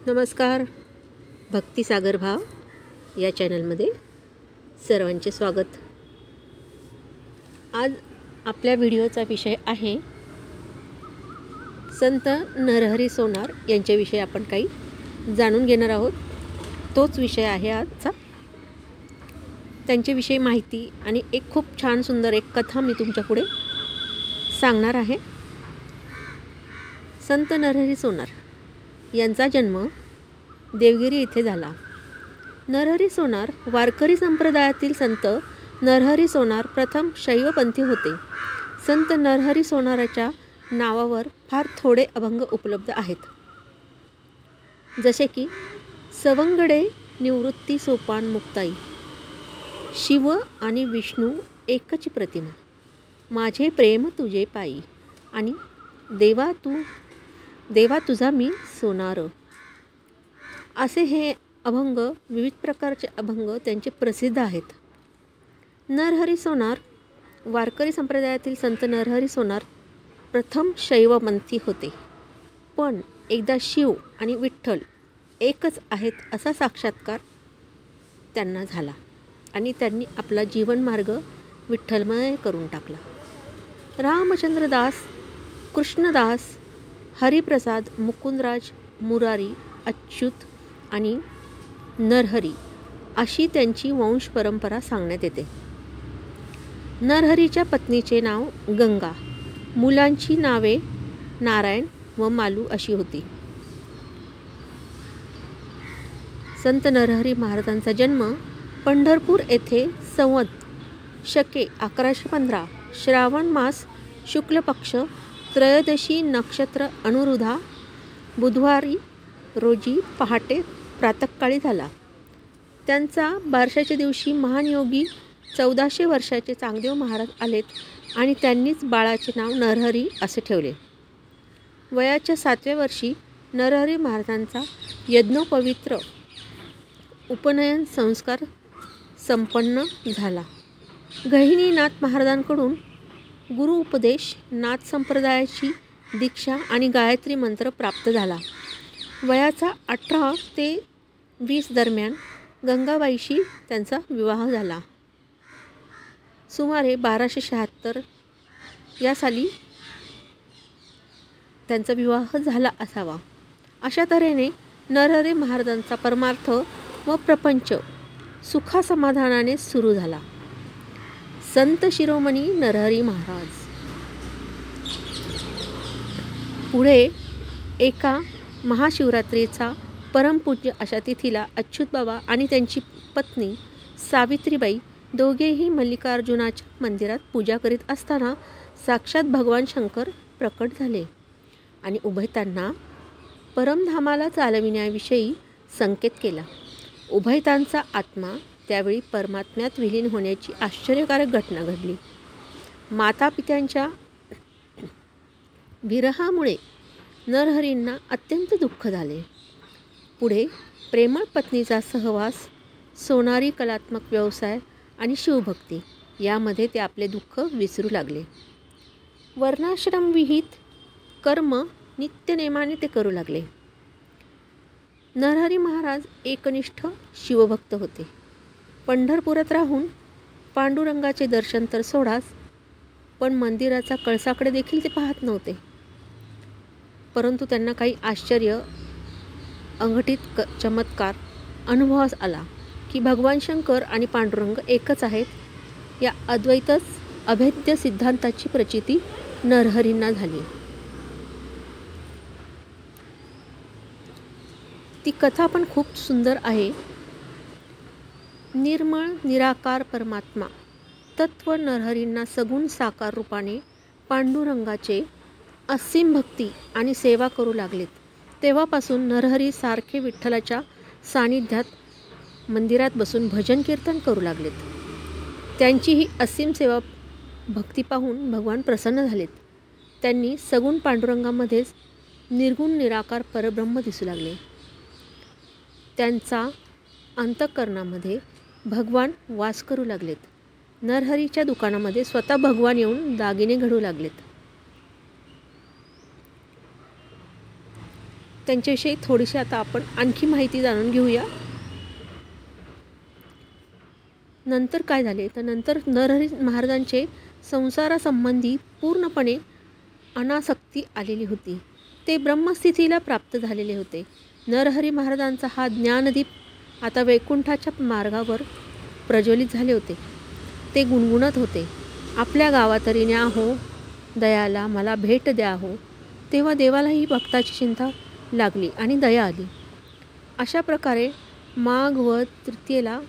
नमस्कार. भक्तिसागर भाव या चॅनलमध्ये सर्वांचे स्वागत. आज आपल्या व्हिडिओचा विषय आहे संत नरहरी सोनार यांच्याविषयी आपण काही जाणून घेणार आहोत. तोच विषय आहे आजचा. त्यांच्याविषयी माहिती आणि एक खूप छान सुंदर एक कथा मी तुमच्यापुढे सांगणार आहे. संत नरहरी सोनार यांचा जन्म देवगिरी येथे झाला. नरहरी सोनार वारकरी संप्रदायातील संत नरहरी सोनार प्रथम शैवपंथी होते. संत नरहरी सोनाराच्या नावावर फार थोडे अभंग उपलब्ध आहेत, जसे की सवंगडे निवृत्ती सोपान मुक्ताई, शिव आणि विष्णू एकच प्रतिमा, माझे प्रेम तुझे पायी आणि देवा तुझा मी सोनार. असे हे अभंग, विविध प्रकारचे अभंग त्यांचे प्रसिद्ध आहेत. नरहरी सोनार वारकरी संप्रदायातील संत नरहरी सोनार प्रथम शैवपंथी होते. पण एकदा शिव आणि विठ्ठल एकच आहेत असा साक्षात्कार त्यांना झाला आणि त्यांनी आपला जीवनमार्ग विठ्ठलमय करून टाकला. रामचंद्रदास, कृष्णदास, हरिप्रसाद, मुकुंदराज, मुरारी, अच्युत आणि नरहरी अशी त्यांची वंश परंपरा सांगण्यात येते. नरहरीच्या पत्नीचे नाव गंगा, मुलांची नावे नारायण व मालू अशी होती. संत नरहरी महाराजांचा जन्म पंढरपूर येथे संवत शके 1115 श्रावण मास शुक्ल पक्ष त्रयोदशी नक्षत्र अनुरुधा बुधवारी रोजी पहाटे प्रातःकाळी झाला. त्यांचा बारशाच्या दिवशी महान योगी 1400 वर्षाचे चांगदेव महाराज आलेत आणि त्यांनीच बाळाचे नाव नरहरी असे ठेवले. वयाच्या 7व्या वर्षी नरहरी महाराजांचा यज्ञोपवित्र उपनयन संस्कार संपन्न झाला. गहिनीनाथ महाराजांकडून गुरु उपदेश, नाथ संप्रदायाची दीक्षा आणि गायत्री मंत्र प्राप्त झाला. वयाचा 18 ते 20 दरम्यान गंगाबाईशी त्यांचा विवाह झाला. सुमारे 1276 या साली त्यांचा विवाह झाला असावा. अशा तऱ्हेने नरहरी महाराजांचा परमार्थ व प्रपंच सुखासमाधानाने सुरू झाला. संत शिरोमणी नरहरी महाराज पुढे एका महाशिवरात्रीचा परमपूज्य अशा तिथीला अच्युत बाबा आणि त्यांची पत्नी सावित्रीबाई दोघेही मल्लिकार्जुनाच्या मंदिरात पूजा करीत असताना साक्षात भगवान शंकर प्रकट झाले आणि उभयतांना परमधामाला चालविण्याविषयी संकेत केला. उभयतांचा आत्मा त्यावेळी परमात्म्यात विलीन होण्याची आश्चर्यकारक घटना घडली. मातापित्यांच्या विरहामुळे नरहरींना अत्यंत दुःख झाले. पुढे प्रेमळ पत्नीचा सहवास, सोनारी कलात्मक व्यवसाय आणि शिवभक्ती यामध्ये ते आपले दुःख विसरू लागले. वर्णाश्रमविहित कर्म नित्यनेमाने ते करू लागले. नरहरी महाराज एकनिष्ठ शिवभक्त होते. पंढरपुरात राहून पांडुरंगाचे दर्शन तर सोडाच, पण मंदिराचा कळसाकडे देखील ते पाहत नव्हते. परंतु त्यांना काही आश्चर्य अंघटित चमत्कार अनुभवास आला की भगवान शंकर आणि पांडुरंग एकच आहेत. या अद्वैतच अभेद्य सिद्धांताची प्रचिती नरहरींना झाली. ती कथा पण खूप सुंदर आहे. निर्मळ निराकार परमात्मा तत्व नरहरींना सगुण साकार रूपाने पांडुरंगाचे असीम भक्ती आणि सेवा करू लागलेत. तेव्हापासून नरहरी सारखे विठ्ठलाच्या सानिध्यात मंदिरात बसून भजन कीर्तन करू लागलेत. त्यांची ही असीम सेवा भक्ती पाहून भगवान प्रसन्न झालेत. त्यांनी सगुण पांडुरंगामध्येच निर्गुण निराकार परब्रह्म दिसू लागले. त्यांचा अंतःकरणामध्ये भगवान वास करू लागलेत. नरहरीच्या दुकानामध्ये स्वतः भगवान येऊन दागिने घडू लागलेत. त्यांच्याविषयी थोडीशी आता आपण आणखी माहिती जाणून घेऊया. नंतर काय झाले तर नंतर नरहरी महाराजांचे संसारासंबंधी पूर्णपणे अनासक्ती आलेली होती. ते ब्रह्मस्थितीला प्राप्त झालेले होते. नरहरी महाराजांचा हा ज्ञानदीप आता वैकुंठाच्या मार्गावर प्रज्वलित झाले होते. ते गुणगुणत होते, आपल्या गावातरी न्या हो दयाला, मला भेट द्या हो. तेव्हा देवालाही भक्ताची चिंता लागली आणि दया आली. अशा प्रकारे माघ व तृतीयेला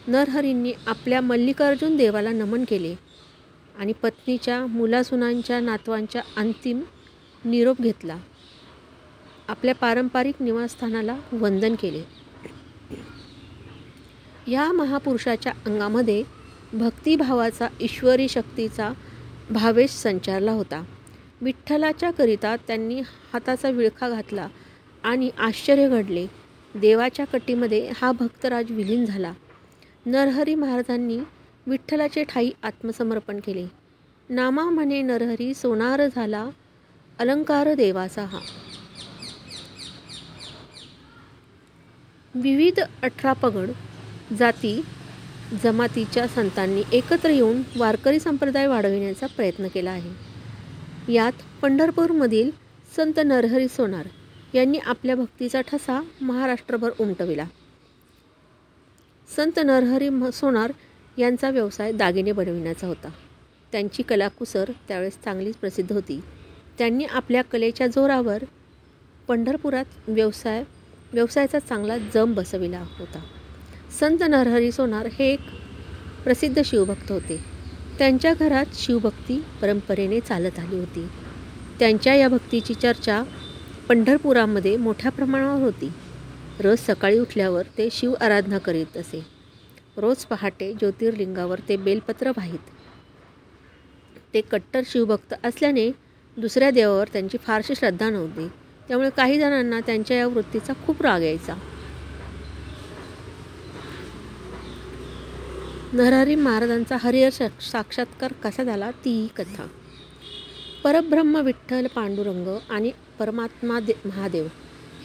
नरहरींनी आपल्या मल्लिकार्जुन देवाला नमन केले आणि पत्नीच्या, मुलासुनांच्या, नातवांच्या अंतिम निरोप घेतला. आपल्या पारंपरिक निवासस्थानाला वंदन केले. या महापुरुषाच्या अंगामध्ये भक्तिभावाचा, ईश्वरी शक्तीचा भावेश संचारला होता. विठ्ठलाच्या करिता त्यांनी हाताचा विळखा घातला आणि आश्चर्य घडले. देवाच्या कटीमध्ये हा भक्तराज विलीन झाला. नरहरी महाराजांनी विठ्ठलाचे ठाई आत्मसमर्पण केले. नामा म्हणे नरहरी सोनार झाला, अलंकार देवाचा हा. विविध 18 पगड जाती जमातीच्या संतांनी एकत्र येऊन वारकरी संप्रदाय वाढविण्याचा प्रयत्न केला आहे. यात पंढरपूरमधील संत नरहरी सोनार यांनी आपल्या भक्तीचा ठसा महाराष्ट्रभर उमटविला. संत नरहरी सोनार यांचा व्यवसाय दागिने बनविण्याचा होता. त्यांची कलाकुसर त्यावेळेस चांगलीच प्रसिद्ध होती. त्यांनी आपल्या कलेच्या जोरावर पंढरपुरात व्यवसायाचा चांगला जम बसविला होता. संत नरहरी सोनार हे एक प्रसिद्ध शिवभक्त होते. त्यांच्या घरात शिवभक्ती परंपरेने चालत आली होती. त्यांच्या या भक्तीची चर्चा पंढरपुरामध्ये मोठ्या प्रमाणावर होती. रोज सकाळी उठल्यावर ते शिव आराधना करीत असे. रोज पहाटे ज्योतिर्लिंगावर ते बेलपत्र वाहीत. ते कट्टर शिवभक्त असल्याने दुसऱ्या देवावर त्यांची फारशी श्रद्धा नव्हती. त्यामुळे काही जणांना त्यांच्या या वृत्तीचा खूप राग यायचा. नरहरी महाराजांचा हरिहर साक्षात्कार कसा झाला ती ही कथा. परब्रह्म विठ्ठल पांडुरंग आणि परमात्मा महादेव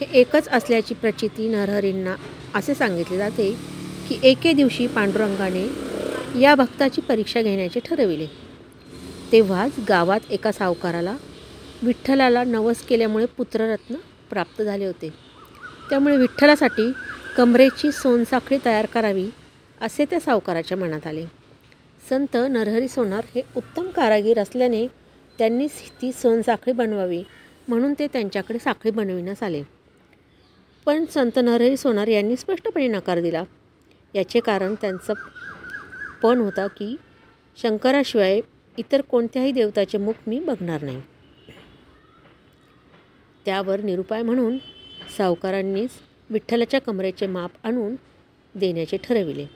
हे एकच असल्याची प्रचिती नरहरींना असे सांगितले जाते की एके दिवशी पांडुरंगाने या भक्ताची परीक्षा घेण्याचे ठरविले. तेव्हाच गावात एका सावकाराला विठ्ठलाला नवस केल्यामुळे पुत्ररत्न प्राप्त झाले होते. त्यामुळे विठ्ठलासाठी कमरेची सोनसाखळी तयार करावी असे त्या सावकाराच्या मनात आले. संत नरहरी सोनार हे उत्तम कारागीर असल्याने त्यांनी ती सोनसाखळी बनवावी म्हणून ते त्यांच्याकडे साखळी बनविण्यास आले. पण संत नरहरी सोनार यांनी स्पष्टपणे नकार दिला. याचे कारण त्यांचा पण होता की शंकराशिवाय इतर कोणत्याही देवताचे मुख मी बघणार नाही. त्यावर निरुपाय म्हणून सावकारांनीच विठ्ठलाच्या कमरेचे माप आणून देण्याचे ठरविले.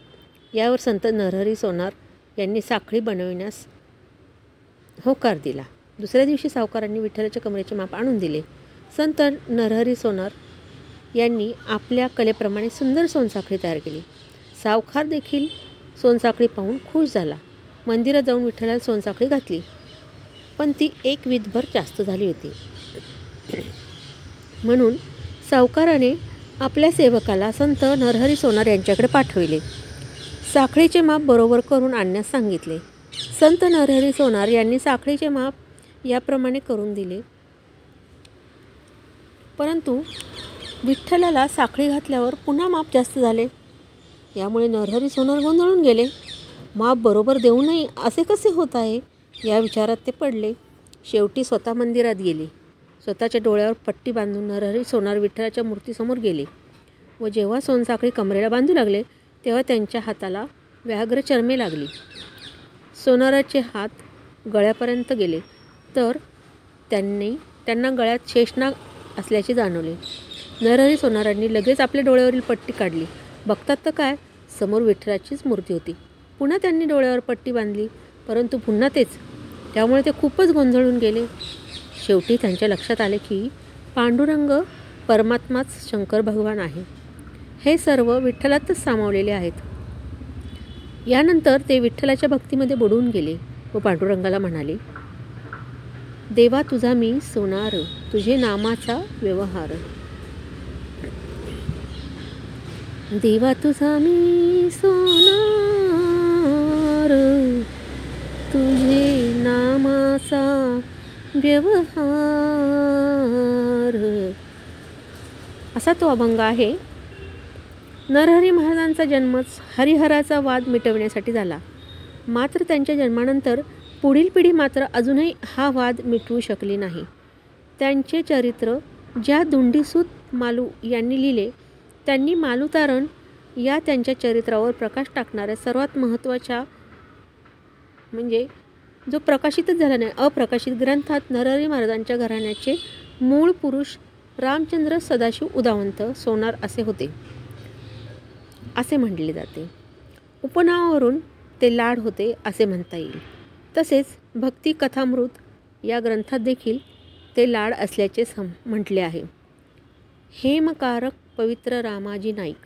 यावर संत नरहरी सोनार यांनी साखळी बनविण्यास होकार दिला. दुसऱ्या दिवशी सावकारांनी विठ्ठलाच्या कमरेचे माप आणून दिले. संत नरहरी सोनार यांनी आपल्या कलेप्रमाणे सुंदर सोनसाखळी तयार केली. सावकार देखील सोनसाखळी पाहून खुश झाला. मंदिरात जाऊन विठ्ठलाला सोनसाखळी घातली, पण ती एक वीतभर जास्त झाली होती. म्हणून सावकाराने आपल्या सेवकाला संत नरहरी सोनार यांच्याकडे पाठविले. साखळीचे माप बरोबर करून आणण्यास सांगितले. संत नरहरी सोनार यांनी साखळीचे माप याप्रमाणे करून दिले. परंतु विठ्ठलाला साखळी घातल्यावर पुन्हा माप जास्त झाले. यामुळे नरहरी सोनार गोंधळून गेले. माप बरोबर देऊ नये असे कसे होत आहे या विचारात ते पडले. शेवटी स्वतः मंदिरात गेले. स्वतःच्या डोळ्यावर पट्टी बांधून नरहरी सोनार विठ्ठलाच्या मूर्तीसमोर गेले व जेव्हा सोनसाखळी कमरेला बांधू लागले तेव्हा त्यांच्या हाताला व्याघ्र चर्मे लागली. सोनाराचे हात गळ्यापर्यंत गेले तर त्यांना गळ्यात शेषनाग असल्याचे जाणवले. नरहरी सोनारांनी लगेच आपल्या डोळ्यावरील पट्टी काढली. बघतात तर काय, समोर विठ्ठलाचीच मूर्ती होती. पुन्हा त्यांनी डोळ्यावर पट्टी बांधली, परंतु पुन्हा तेच. त्यामुळे ते खूपच गोंधळून गेले. शेवटी त्यांच्या लक्षात आले की पांडुरंग परमात्माच शंकर भगवान आहे. हे सर्व विठ्ठलातच सामावलेले आहेत. यानंतर ते विठ्ठलाच्या भक्तीमध्ये बुडून गेले व पांडुरंगाला म्हणाले, देवा तुझा मी सोनार, तुझे नामाचा व्यवहार. देवा तुझा मी सोनार, तुझे नामाचा व्यवहार. असा तो अभंग आहे. नरहरी महाराजांचा जन्मच हरिहराचा वाद मिटवण्यासाठी झाला. मात्र त्यांच्या जन्मानंतर पुढील पिढी मात्र अजूनही हा वाद मिटवू शकली नाही. त्यांचे चरित्र ज्या धुंडीसूत मालू यांनी लिहिले, त्यांनी मालूतारण या त्यांच्या चरित्रावर प्रकाश टाकणाऱ्या सर्वात महत्त्वाच्या म्हणजे जो प्रकाशितच झाला नाही अप्रकाशित ग्रंथात नरहरी महाराजांच्या घराण्याचे मूळ पुरुष रामचंद्र सदाशिव उदावंत सोनार असे होते असे म्हटले जाते. उपनावावरून ते लाड होते असे म्हणता येईल. तसेच भक्ती कथामृत या ग्रंथात देखील ते लाड असल्याचे म्हटले आहे. हेमकारक पवित्र रामाजी नाईक,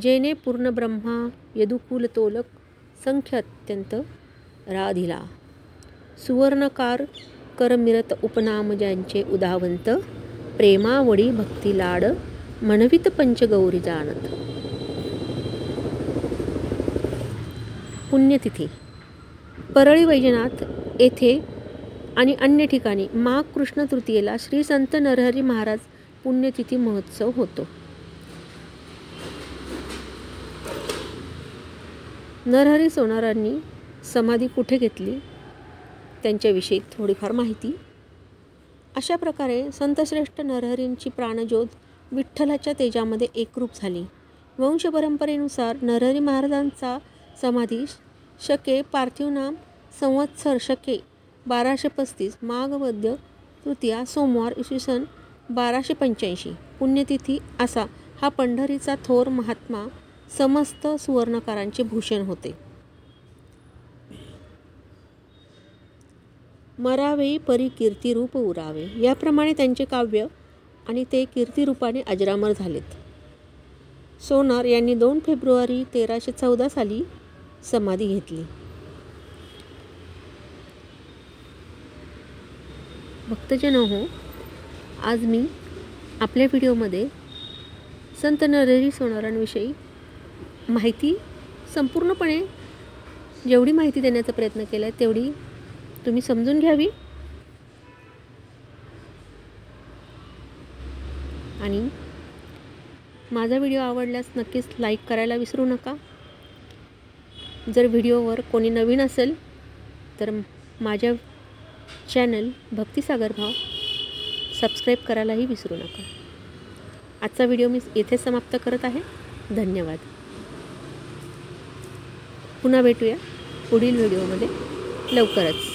जेने पूर्ण ब्रह्मा यदुकुल तोलक संख्य अत्यंत राधिला. सुवर्णकार करमिरत उपनाम ज्यांचे उदावंत, प्रेमावडी भक्ती लाड म्हणवित पंचगौरी जानत. पुण्यतिथी परळी वैजनाथ येथे आणि अन्य ठिकाणी माघ कृष्ण तृतीयेला श्री संत नरहरी महाराज पुण्यतिथी महोत्सव होतो. नरहरी सोनारांनी समाधी कुठे घेतली त्यांच्याविषयी थोडीफार माहिती. अशा प्रकारे संतश्रेष्ठ नरहरींची प्राणज्योत विठ्ठलाच्या तेजामध्ये एकरूप झाली. वंश परंपरेनुसार नरहरी महाराजांचा समाधी शके पार्थिव नाम संवत्सर शके 1235 माघ वद्य तृतीया सोमवार इसवी सन 1285 पुण्यतिथी असा हा पंढरीचा थोर महात्मा समस्त सुवर्णकारांचे भूषण होते. मरावे परी कीर्तिरूप उरावे याप्रमाणे त्यांचे काव्य आणि ते कीर्तिरूपाने अजरामर झालेत. सोनार यांनी 2 फेब्रुवारी 1314 साली समाधी घेतली. भक्तजन हो, आज मी आपल्या व्हिडिओमध्ये संत नरहरी सोनारांविषयी माहिती संपूर्णपणे जेवढी माहिती देण्याचा प्रयत्न केला आहे तेवढी तुम्ही समजून घ्यावी आणि माझा व्हिडिओ आवडल्यास नक्कीच लाईक करायला विसरू नका. जर व्हिडिओवर कोणी नवीन असेल तर माझ्या चॅनल भक्तिसागर भाव सबस्क्राईब करायलाही विसरू नका. आजचा व्हिडिओ मी येथे समाप्त करत आहे. धन्यवाद. पुन्हा भेटूया पुढील व्हिडिओमध्ये लवकरच.